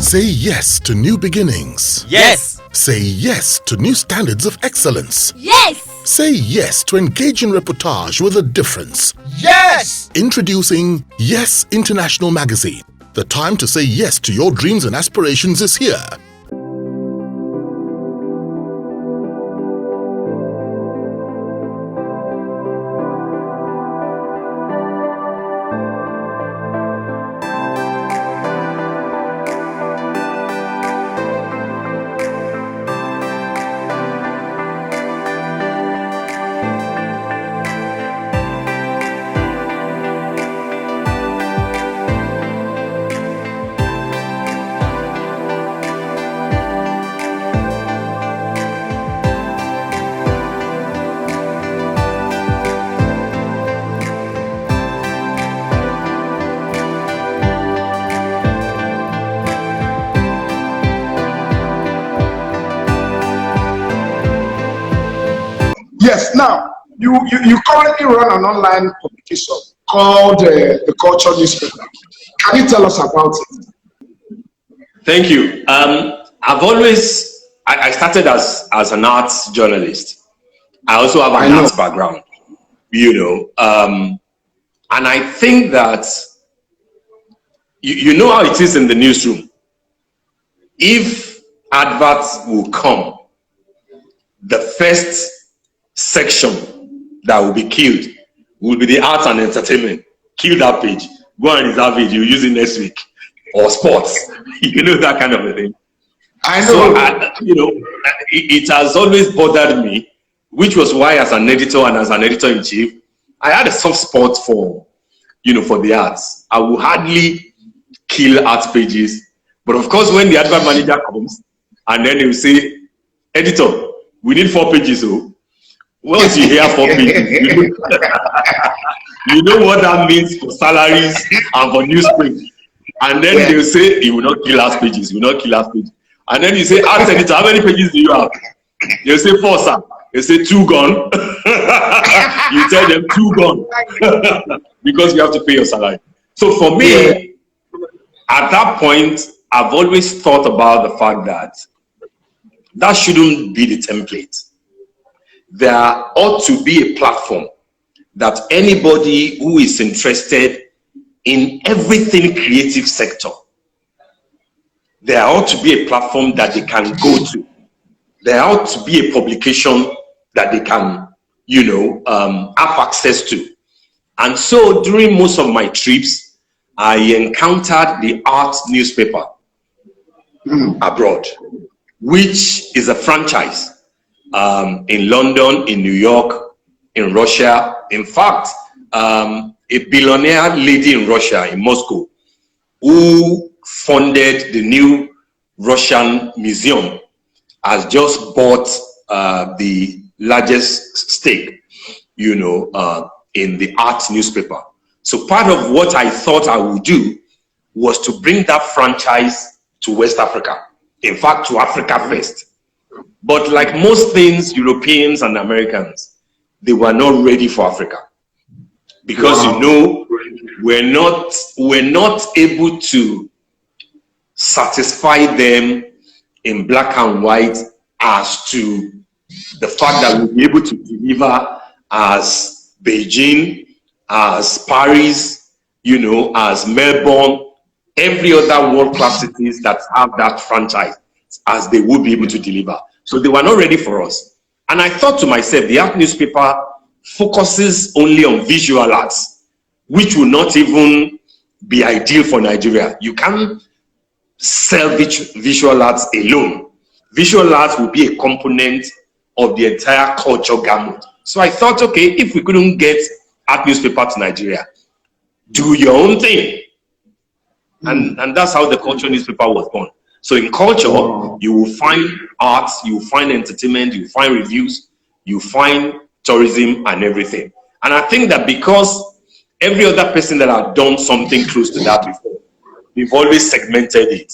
Say yes to new beginnings. Yes. Say yes to new standards of excellence. Yes. Say yes to engaging reportage with a difference. Yes. Introducing Yes International Magazine. The time to say yes to your dreams and aspirations is here. Yes, now, you currently run an online publication called the Culture Newspaper. Can you tell us about it? Thank you. I started as an arts journalist. I also have an arts background, and I think that, you know how it is in the newsroom. If adverts will come, the first section that will be killed will be the arts and entertainment. Kill that page. Go and reserve it. You use it next week. Or sports. That kind of a thing. I know. So, it has always bothered me, which was why as an editor and as an editor-in-chief, I had a soft spot for the arts. I will hardly kill art pages. But of course, when the advert manager comes, and then they will say, editor, we need 4 pages. So once you hear 4 pages, you know what that means for salaries and for newsprint. And then they'll say, he will not kill last pages, he will not kill last pages. And then you say, art editor, how many pages do you have? They'll say 4, sir. They say 2 gone. You tell them 2 gone. Because you have to pay your salary. So for me, at that point, I've always thought about the fact that shouldn't be the template. There ought to be a platform that anybody who is interested in everything creative sector, there ought to be a platform that they can go to. There ought to be a publication that they can, have access to. And so during most of my trips, I encountered the art newspaper abroad, which is a franchise in London, in New York, in Russia. In fact, a billionaire lady in Russia, in Moscow, who funded the new Russian museum, has just bought the largest stake, in the art newspaper. So part of what I thought I would do was to bring that franchise to West Africa. In fact, to Africa first. But like most things, Europeans and Americans, they were not ready for Africa. Because, we're not able to satisfy them in black and white as to the fact that we'll be able to deliver as Beijing, as Paris, as Melbourne, every other world-class cities that have that franchise, as they would be able to deliver. So they were not ready for us. And I thought to myself, the art newspaper focuses only on visual arts, which will not even be ideal for Nigeria. You can't sell visual arts alone. Visual arts will be a component of the entire culture gamut. So I thought, okay, if we couldn't get art newspaper to Nigeria, do your own thing. And that's how the culture newspaper was born. So in culture, you will find arts, you will find entertainment, you will find reviews, you will find tourism and everything. And I think that because every other person that had done something close to that before, we've always segmented it.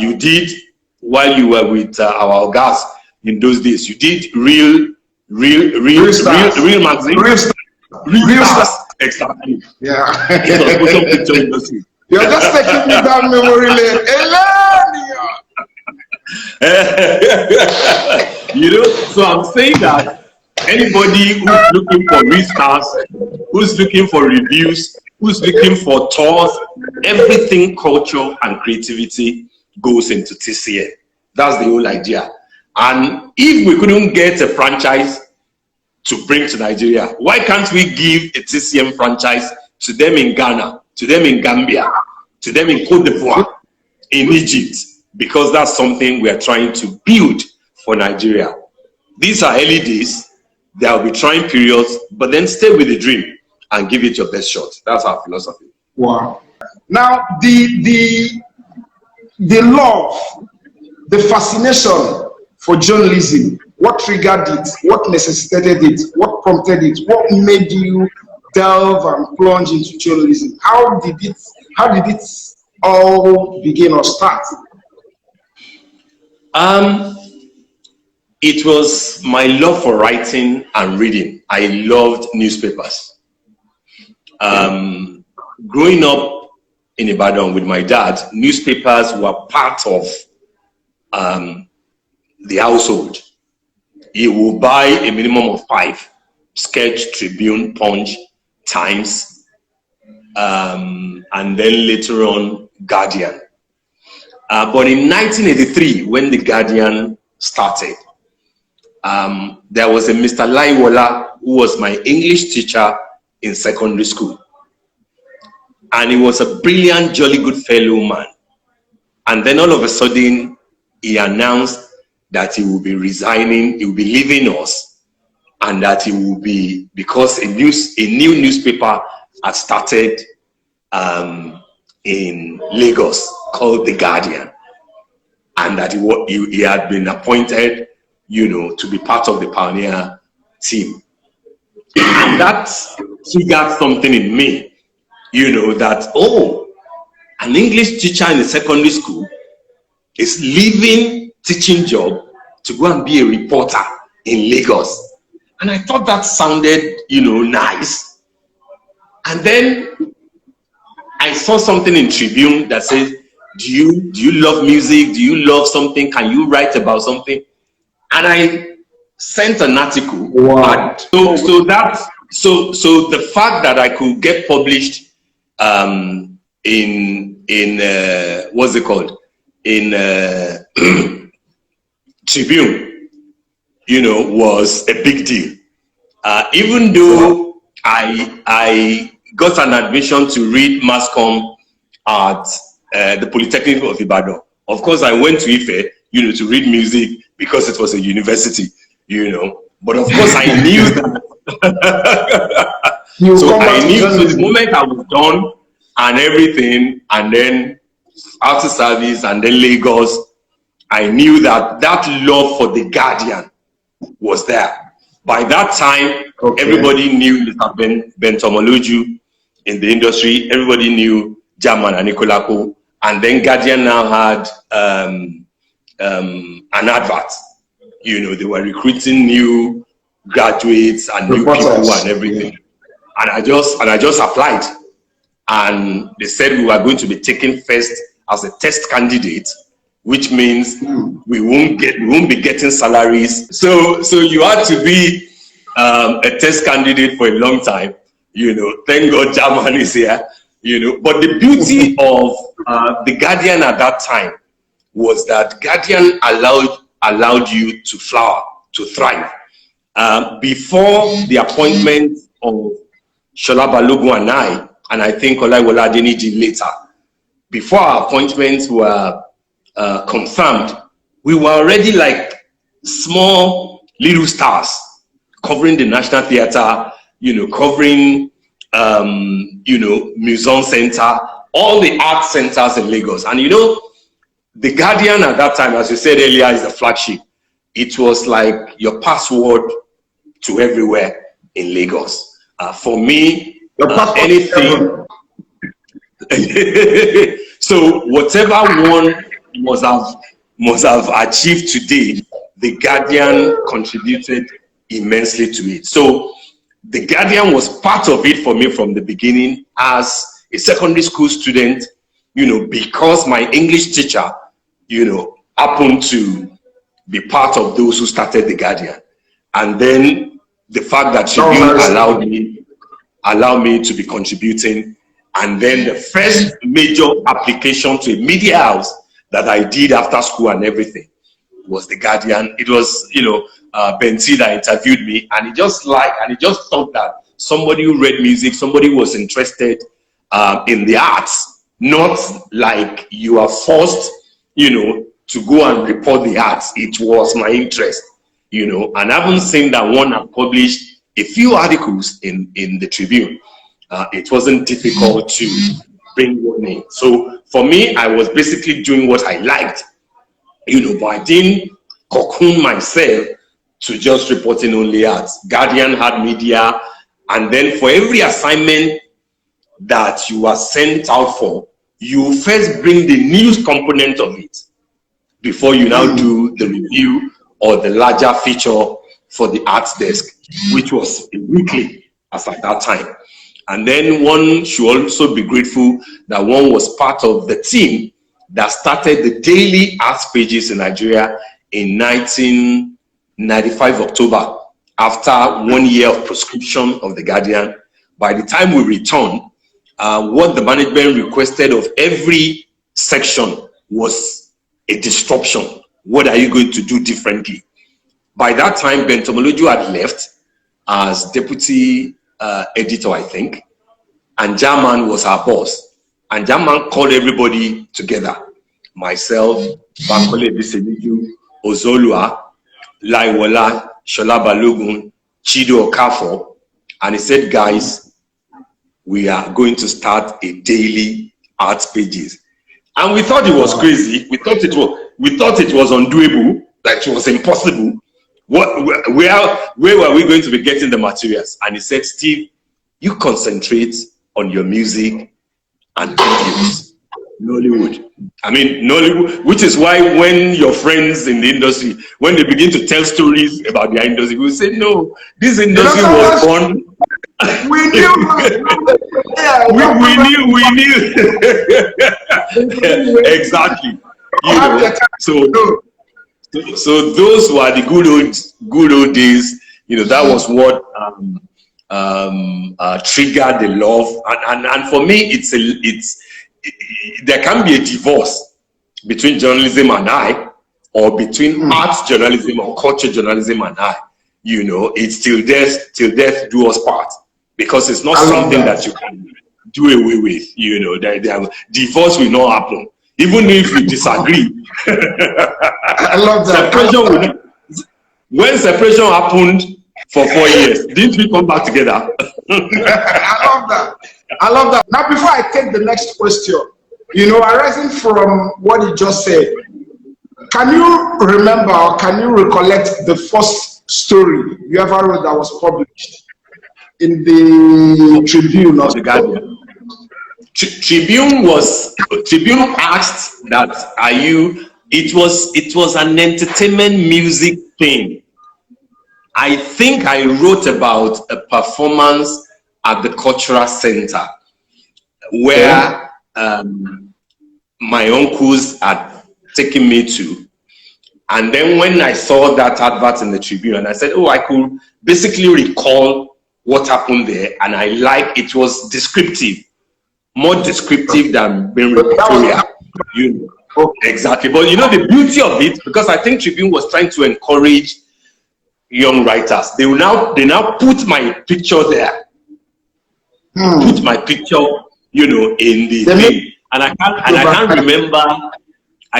You did, while you were with our guys in those days, you did real magazine. Real stars. Exactly. Yeah. It was motion picture industry. You're just taking me down memory lane. You know, so I'm saying that anybody who's looking for restars, who's looking for reviews, who's looking for tours, everything culture and creativity goes into TCN. That's the whole idea. And if we couldn't get a franchise to bring to Nigeria, why can't we give a TCM franchise to them in Ghana, to them in Gambia, to them in Cote d'Ivoire, in Egypt? Because that's something we are trying to build for Nigeria. These are early days. There will be trying periods, but then stay with the dream and give it your best shot. That's our philosophy. Wow. Now, the love, the fascination for journalism, what triggered it? What necessitated it? What prompted it? What made you delve and plunge into journalism? How did it all begin or start? It was my love for writing and reading. I loved newspapers. Growing up in Ibadan with my dad, newspapers were part of the household. He will buy a minimum of 5: Sketch, Tribune, Punch, Times, and then later on Guardian. But in 1983, when the Guardian started, there was a Mr. Laiwola who was my English teacher in secondary school. And he was a brilliant, jolly good fellow man. And then all of a sudden, he announced that he will be resigning, he will be leaving us, and that he will be, because a new newspaper had started in Lagos called The Guardian, and that he had been appointed, you know, to be part of the pioneer team. And that triggered something in me, you know, that, oh, an English teacher in a secondary school is leaving teaching job to go and be a reporter in Lagos. And I thought that sounded, you know, nice. And then I saw something in Tribune that says, do you love music? Do you love something? Can you write about something? And I sent an article. Wow. So the fact that I could get published in what's it called? In Tribune, you know, was a big deal. Even though I got an admission to read mass comm at the Polytechnic of Ibadan. Of course, I went to Ife, you know, to read music because it was a university, you know. But of course, I knew that. So the moment I was done and everything, and then after service and then Lagos, I knew that love for the Guardian was there. By that time, everybody knew Mr. Ben Tomoloju in the industry. Everybody knew German and Nicolako. And then Guardian now had an advert. You know, they were recruiting new graduates and new people and everything. And I just applied. And they said we were going to be taken first as a test candidate, which means we won't be getting salaries. So you had to be a test candidate for a long time. You know, thank God German is here. You know, but the beauty of the Guardian at that time was that Guardian allowed you to flower, to thrive. Before the appointment of Shola Balogun and I think Olaiwola Adeniji later, before our appointments were confirmed, we were already like small little stars covering the National Theatre, you know, covering you know, Museum Center, all the art centers in Lagos. And you know, the Guardian at that time, as you said earlier, is the flagship. It was like your password to everywhere in Lagos. For me, anything. So whatever one must have achieved today, the Guardian contributed immensely to it. So the Guardian was part of it for me from the beginning. As a secondary school student, because my English teacher, happened to be part of those who started the Guardian. And then the fact that Tribune allowed me to be contributing. And then the first major application to a media house that I did after school and everything was the Guardian. It was, Benti that interviewed me, and he just thought that somebody who read music, somebody who was interested in the arts, not like you are forced, to go and report the arts. It was my interest, and I haven't seen that one have published a few articles in the Tribune. It wasn't difficult to bring one in. So for me, I was basically doing what I liked, but I didn't cocoon myself to just reporting only arts. Guardian had media, and then for every assignment that you are sent out for, you first bring the news component of it before you now do the review or the larger feature for the arts desk, which was a weekly as at that time. And then one should also be grateful that one was part of the team that started the daily arts pages in Nigeria in 1995 October, after 1 year of prescription of the Guardian. By the time we returned, what the management requested of every section was a disruption. What are you going to do differently? By that time, Ben Tomoloju had left as deputy editor, I think, and German was our boss. And German called everybody together. Myself, Bankole Biseneju, Ozolua, Laiwola, Shola Balogun, Chido Okafo, and he said, guys, we are going to start a daily arts pages. And we thought it was crazy. We thought it was undoable, that it was impossible. Where were we going to be getting the materials? And he said, Steve, you concentrate on your music and videos. Nollywood. I mean, Nollywood, which is why when your friends in the industry, when they begin to tell stories about their industry, we say, no, this industry was born. We knew. we knew. Exactly. So those were the good old days. That was what triggered the love. And for me, there can be a divorce between journalism and I, or between arts journalism or culture journalism and I. It's till death do us part, because it's not something that you can do away with. Divorce will not happen, even if you disagree. I love that. When separation happened for 4 years, didn't we come back together? I love that. Now, before I take the next question, arising from what you just said, can you remember or can you recollect the first story you ever wrote that was published in the Tribune or the Guardian? Tribune asked that, it was an entertainment music thing. I think I wrote about a performance at the Cultural Center where my uncles had taken me to. And then when I saw that advert in the Tribune, and I said, I could basically recall what happened there. And it was descriptive, more descriptive than being reportorial. Exactly. But the beauty of it, because I think Tribune was trying to encourage young writers, they now put my picture there. Put my picture, in the thing. And I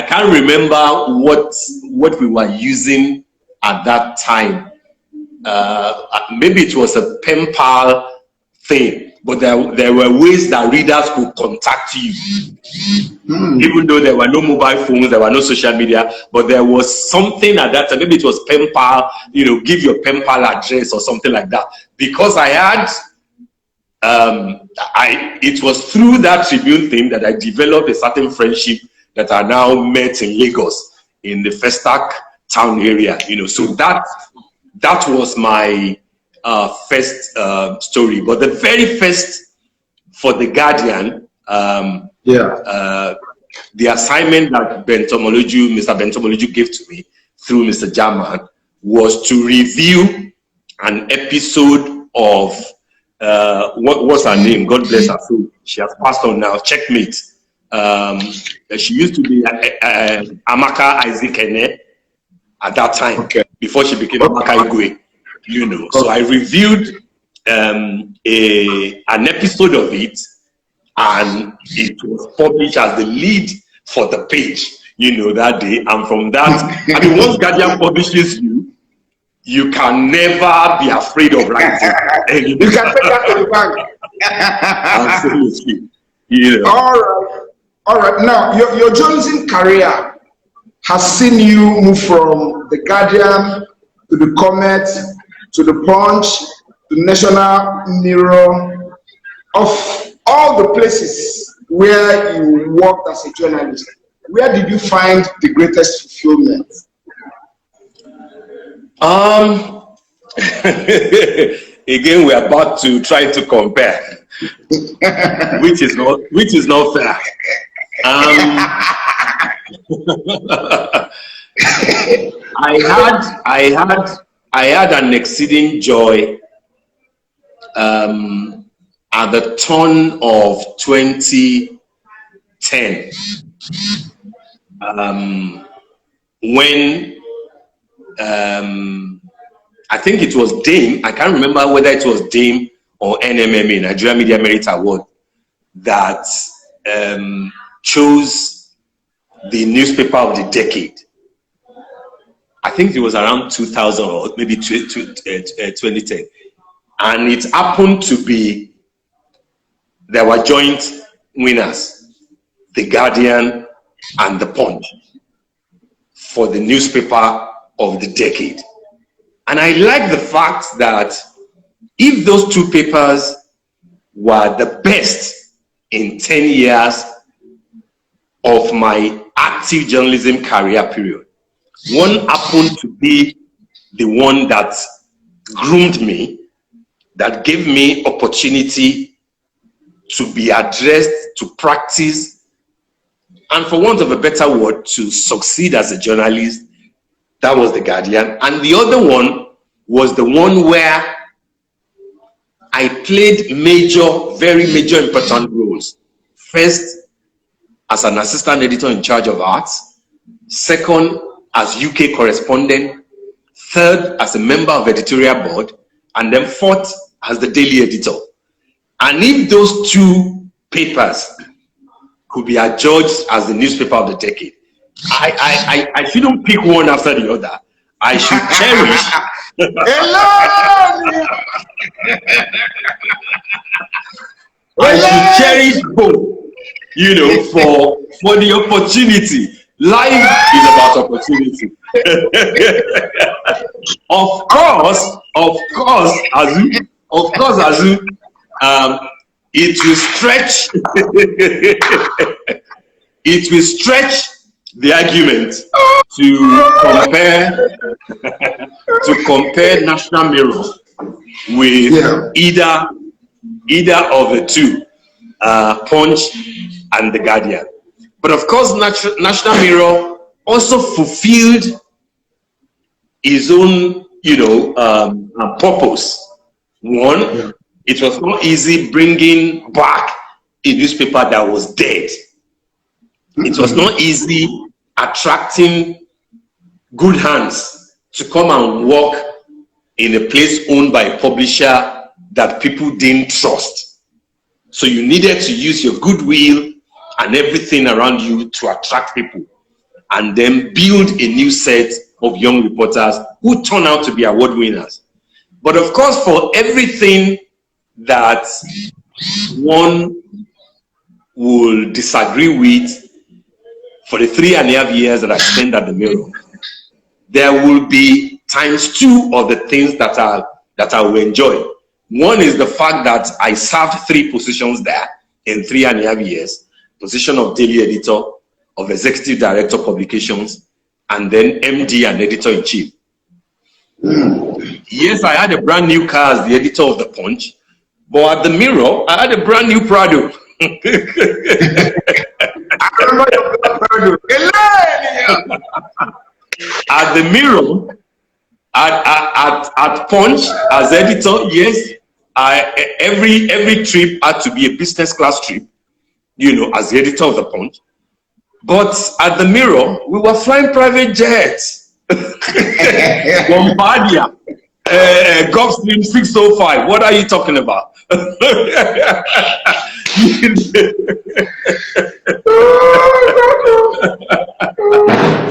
can't remember what we were using at that time. Maybe it was a pen pal thing, but there were ways that readers could contact you. Even though there were no mobile phones, there were no social media, but there was something at that time. Maybe it was pen pal, give your pen pal address or something like that. Because I had, it was through that Tribune thing that I developed a certain friendship that I now met in Lagos, in the Festac town area. So that was my first story. But the very first for the Guardian, The assignment that Mr. Bentomoloju gave to me through Mr. German was to review an episode of what's her name? God bless her soul. She has passed on now. Checkmate. She used to be Amaka Isaac Ene at that time, before she became Amaka Igwe. You know, so I reviewed an episode of it, and it was published as the lead for the page, you know, that day. And from that, I mean, once Guardian publishes you, you can never be afraid of writing. You can take that to the bank. Absolutely. You know. All right. Now, your journalism career has seen you move from the Guardian to the Comet to the Punch to National Mirror. Of all the places where you worked as a journalist, where did you find the greatest fulfillment? Again, we're about to try to compare, which is not fair. I had an exceeding joy at the turn of 2010, when I think it was Dame, I can't remember whether it was Dame or NMMA, Nigeria Media Merit Award, that chose the newspaper of the decade. I think it was around 2000 or maybe 2010. And it happened to be, there were joint winners, The Guardian and The Punch, for the newspaper of the decade. And I like the fact that if those two papers were the best in 10 years of my active journalism career period, one happened to be the one that groomed me, that gave me opportunity to be addressed, to practice, and for want of a better word, to succeed as a journalist. That was The Guardian. And the other one was the one where I played very major important roles. First, as an assistant editor in charge of arts. Second, as UK correspondent. Third, as a member of editorial board. And then fourth, as the daily editor. And if those two papers could be adjudged as the newspaper of the decade, I shouldn't pick one after the other. I should cherish. I should cherish both, you know, for the opportunity. Life is about opportunity. Of course, Azu, it will stretch. It will stretch the argument to compare National Mirror with either of the two, Punch and The Guardian. But of course, National Mirror also fulfilled his own, purpose. One, it was not easy bringing back a newspaper that was dead. It was not easy attracting good hands to come and work in a place owned by a publisher that people didn't trust. So you needed to use your goodwill and everything around you to attract people, and then build a new set of young reporters who turn out to be award winners. But of course, for everything that one will disagree with, for the 3.5 years that I spent at the Mirror, there will be ×2 of the things that I will enjoy. One is the fact that I served 3 positions there in 3.5 years. Position of daily editor, of executive director publications, and then MD and editor-in-chief. Yes, I had a brand new car as the editor of the Punch, but at the Mirror, I had a brand new Prado. I remember your black Elaine! At the Mirror, at Punch, as editor, yes, every trip had to be a business class trip, you know, as the editor of the Punch. But at the Mirror, we were flying private jets. Bombardier, Gulfstream 605. What are you talking about?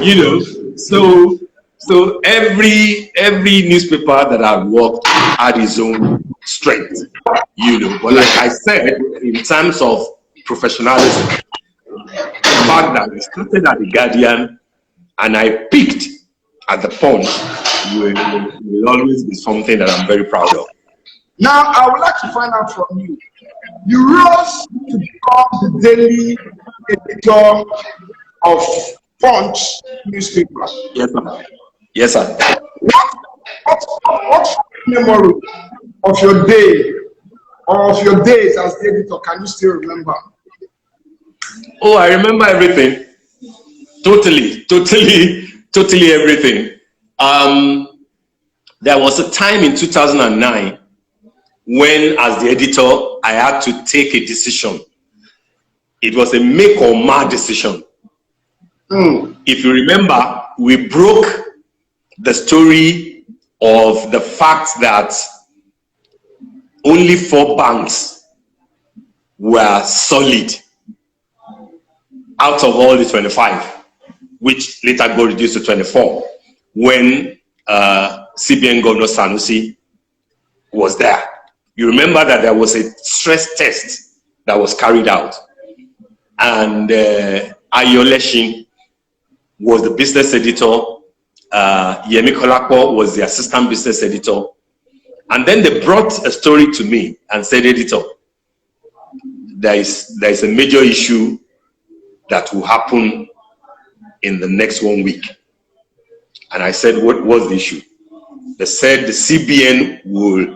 You know, so every newspaper that I've worked had its own strength, you know. But like I said, in terms of professionalism, the fact that I started at the Guardian and I peaked at the Punch will always be something that I'm very proud of. Now, I would like to find out from you. You rose to become the daily editor of Punch newspaper. Yes, sir. Yes, sir. What memory of your day or of your days as the editor can you still remember? Oh, I remember everything. Totally everything. There was a time in 2009 when, as the editor, I had to take a decision. It was a make or mar decision. If you remember, we broke the story of the fact that only 4 banks were solid out of all the 25, which later got reduced to 24 when CBN Governor Sanusi was there. You remember that there was a stress test that was carried out, and Ayorinde was the business editor, Yemi Kolakpo was the assistant business editor, and then they brought a story to me and said, editor, there is a major issue that will happen in the next 1 week. And I said, what was the issue? They said the CBN will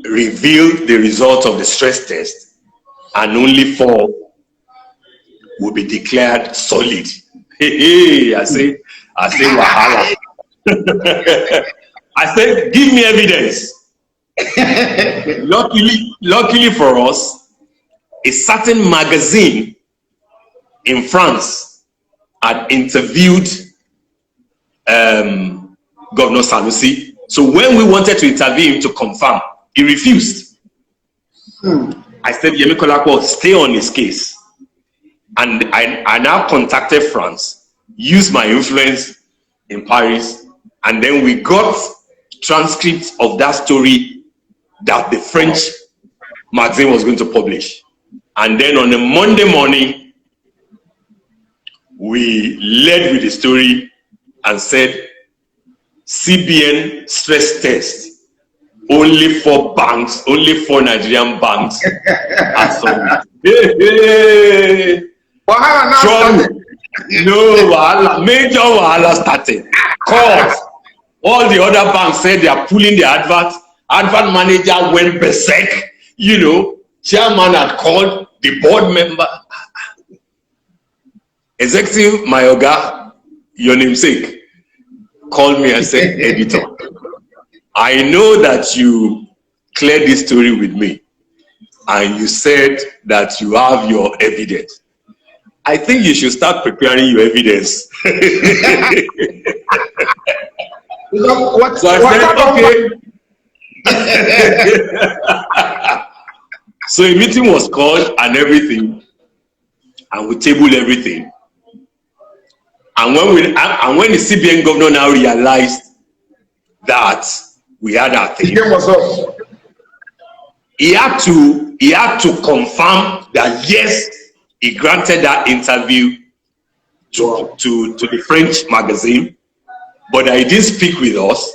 reveal the result of the stress test and only 4 will be declared solid. Hey, I say, wahala. I said, give me evidence. Luckily for us, a certain magazine in France had interviewed Governor Sanusi. So when we wanted to interview him to confirm, he refused. I said, Yemi Kolakpo, stay on his case. And I now contacted France, used my influence in Paris, and then we got transcripts of that story that the French magazine was going to publish. And then on a Monday morning, we led with the story and said, CBN stress test. Only 4 banks, only 4 Nigerian banks are solid. No, major wahala started. Court. All the other banks said they are pulling the advert. Advert manager went berserk. You know, chairman had called the board member. Executive Mayoga, your namesake, called me and said, editor, I know that you cleared this story with me and you said that you have your evidence. I think you should start preparing your evidence. So I said, okay. So a meeting was called and everything, and we tabled everything. And when the CBN governor now realized that we had our thing, he had to confirm that yes, he granted that interview to the French magazine, but he didn't speak with us,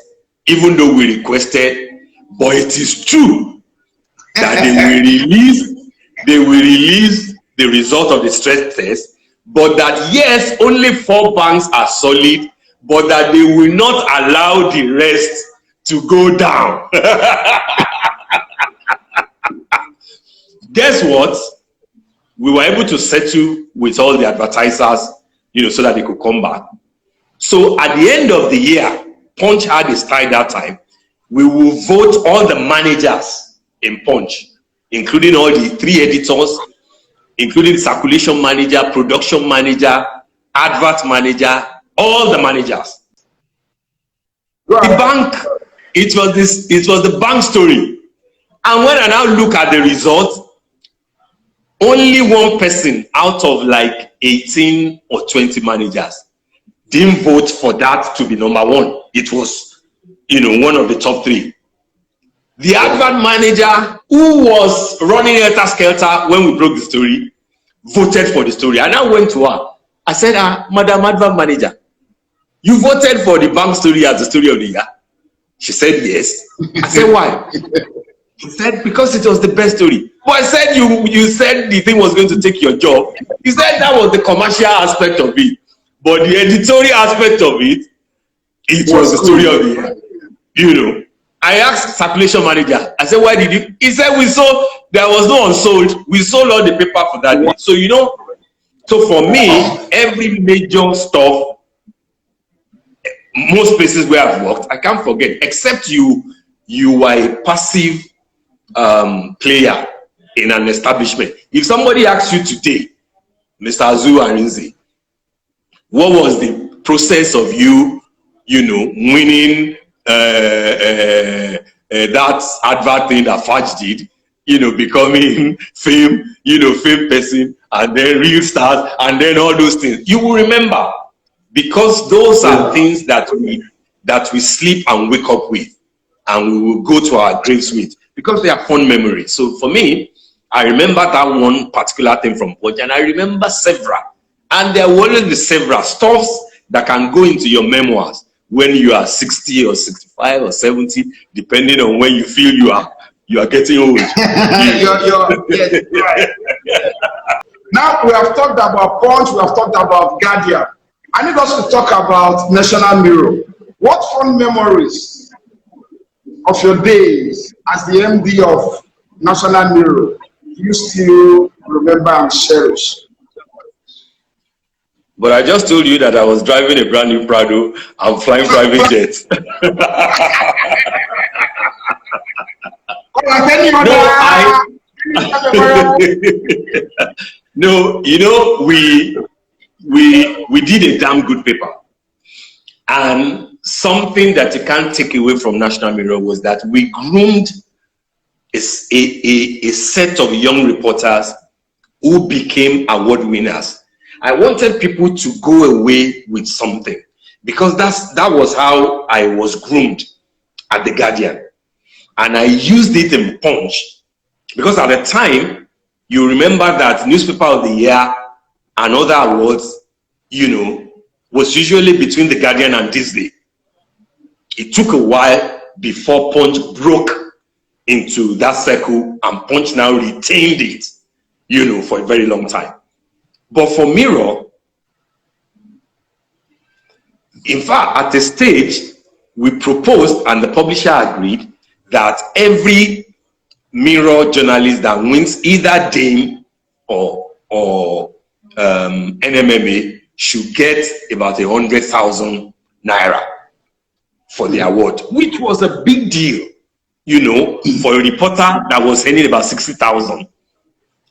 even though we requested. But it is true that they will release the result of the stress test, but that yes, only 4 banks are solid, but that they will not allow the rest to go down. guess what? We were able to settle with all the advertisers, you know, so that they could come back. So at the end of the year, Punch had a style that time. We will vote all the managers in Punch, including all the 3 editors, including circulation manager, production manager, advert manager, all the managers. The bank, it was the bank story. And when I now look at the result, only one person out of like 18 or 20 managers didn't vote for that to be number 1. It was, you know, one of the top 3. The advert manager who was running Helter Skelter when we broke the story voted for the story. I now went to her. I said, Madam Advert Manager, you voted for the bank story as the story of the year? She said yes. I said, why? She said, because it was the best story. But I said, you said the thing was going to take your job. You said that was the commercial aspect of it. But the editorial aspect of it, it was the story of the year. You know, I asked circulation manager, I said, why did you? He said, we sold, there was no unsold. We sold all the paper for that day. So, you know, so for me, every major stuff, most places where I've worked, I can't forget, except you are a passive player in an establishment. If somebody asks you today, Mr. Ayorinde, what was the process of you know, winning that advert thing that Fudge did, you know, becoming fame person, and then real stars, and then all those things, you will remember, because those are things that we sleep and wake up with, and we will go to our graves with, because they are fond memories. So for me, I remember that one particular thing from Punch, and I remember several, and there will always be several stuffs that can go into your memoirs when you are 60 or 65 or 70, depending on when you feel you are getting old. Yes, right. Now we have talked about Punch, we have talked about Guardian. I need us to talk about National Mirror. What fond memories of your days as the MD of National Mirror do you still remember and cherish? But I just told you that I was driving a brand new Prado and flying private jets. No, you know, we did a damn good paper. And something that you can't take away from National Mirror was that we groomed a set of young reporters who became award winners. I wanted people to go away with something, because that was how I was groomed at the Guardian. And I used it in Punch, because at the time, you remember that Newspaper of the Year and other awards, you know, was usually between the Guardian and Disney. It took a while before Punch broke into that circle, and Punch now retained it, you know, for a very long time. But for Mirror, in fact, at a stage, we proposed, and the publisher agreed, that every Mirror journalist that wins either DAME or NMMA should get about 100,000 naira for the award, which was a big deal, you know, for a reporter that was earning about 60,000,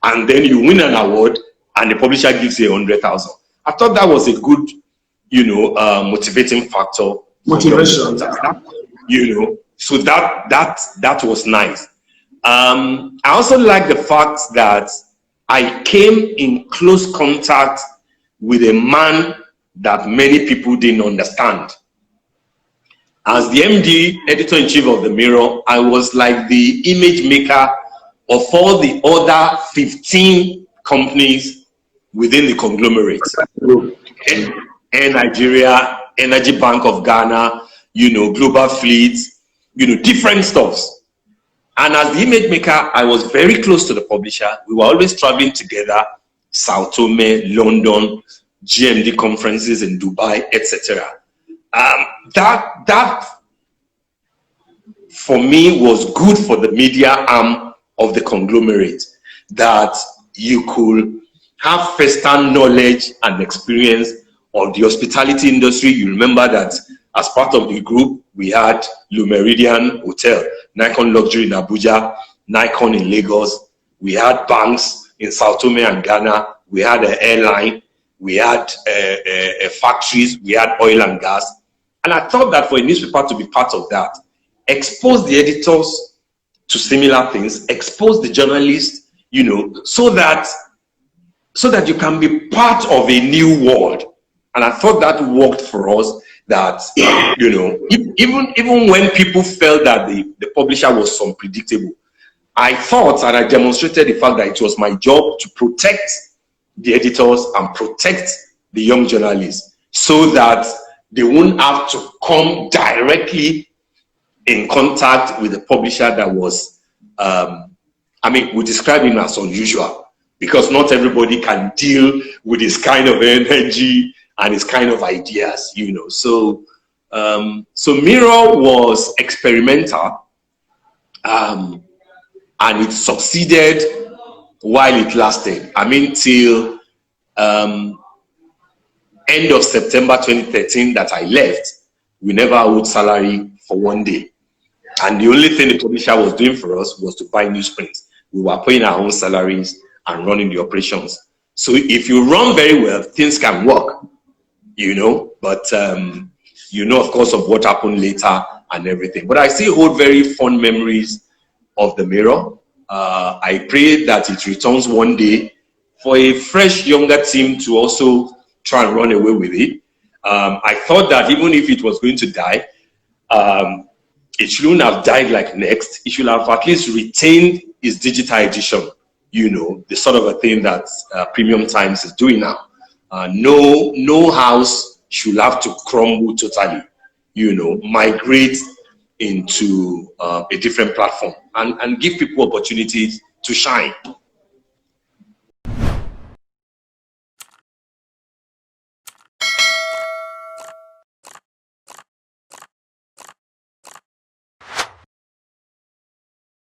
and then you win an award and the publisher gives you 100,000. I thought that was a good, you know, motivating factor. Motivation, you know. So that was nice. I also like the fact that I came in close contact with a man that many people didn't understand. As the MD, editor-in-chief of the Mirror, I was like the image maker of all the other 15 companies within the conglomerate. Air Nigeria, Energy Bank of Ghana, you know, Global Fleet, you know, different stuffs. And as the image maker, I was very close to the publisher. We were always traveling together, Sao Tome, London, GMD conferences in Dubai, etc. That for me was good for the media arm of the conglomerate, that you could have first-hand knowledge and experience of the hospitality industry. You remember that as part of the group, we had Le Méridien Hotel, Nikon Luxury in Abuja, Nikon in Lagos. We had banks in Sao Tome and Ghana. We had an airline. We had factories. We had oil and gas. And I thought that for a newspaper to be part of that, expose the editors to similar things, expose the journalists, you know, so that you can be part of a new world. And I thought that worked for us, that, you know, even when people felt that the publisher was unpredictable, I thought, and I demonstrated the fact that it was my job to protect the editors and protect the young journalists so that they wouldn't have to come directly in contact with the publisher that was, I mean, we describe him as unusual, because not everybody can deal with his kind of energy and his kind of ideas, you know. So, so Mirror was experimental, and it succeeded while it lasted. I mean, till end of September 2013 that I left, we never owed salary for one day. And the only thing the publisher was doing for us was to buy newsprint. We were paying our own salaries and running the operations. So if you run very well, things can work, you know, but you know, of course, of what happened later and everything. But I still hold very fond memories of the Mirror. I pray that it returns one day for a fresh, younger team to also try and run away with it. I thought that even if it was going to die, it shouldn't have died like Next. It should have at least retained its digital edition, you know, the sort of a thing that Premium Times is doing now. No house should have to crumble totally, you know, migrate into a different platform and give people opportunities to shine.